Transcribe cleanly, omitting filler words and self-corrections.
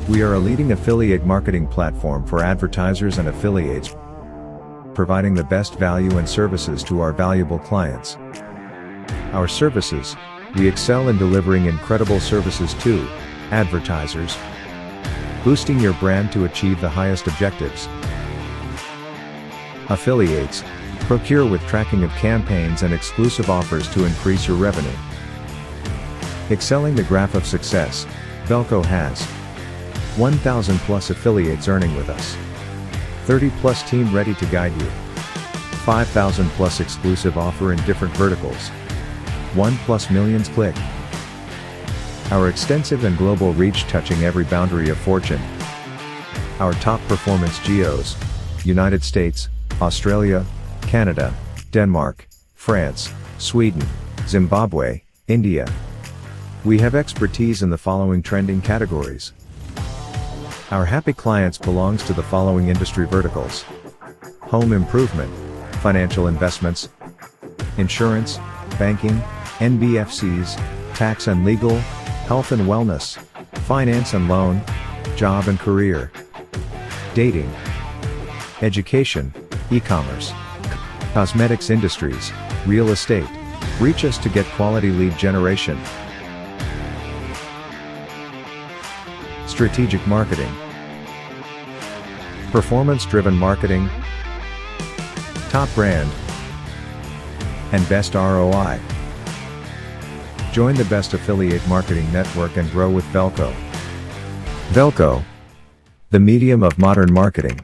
We are a leading affiliate marketing platform for advertisers and affiliates, providing the best value and services to our valuable clients. Our services: we excel in delivering incredible services to advertisers, boosting your brand to achieve the highest objectives. Affiliates: procure with tracking of campaigns and exclusive offers to increase your revenue. Excelling the graph of success, Vellko has 1,000 plus affiliates earning with us, 30 plus team ready to guide you, 5,000 plus exclusive offer in different verticals, 1 plus millions click. Our extensive and global reach touching every boundary of fortune. Our top performance geos: United States, Australia, Canada, Denmark, France, Sweden, Zimbabwe, India. We have expertise in the following trending categories. Our happy clients belongs to the following industry verticals: home improvement, financial investments, insurance, banking, NBFCs, tax and legal, health and wellness, finance and loan, job and career, dating, education, e-commerce, cosmetics industries, real estate. Reach us to get quality lead generation. Strategic marketing, performance-driven marketing, top brand, and best ROI. Join the best affiliate marketing network and grow with Vellko. Vellko, the medium of modern marketing.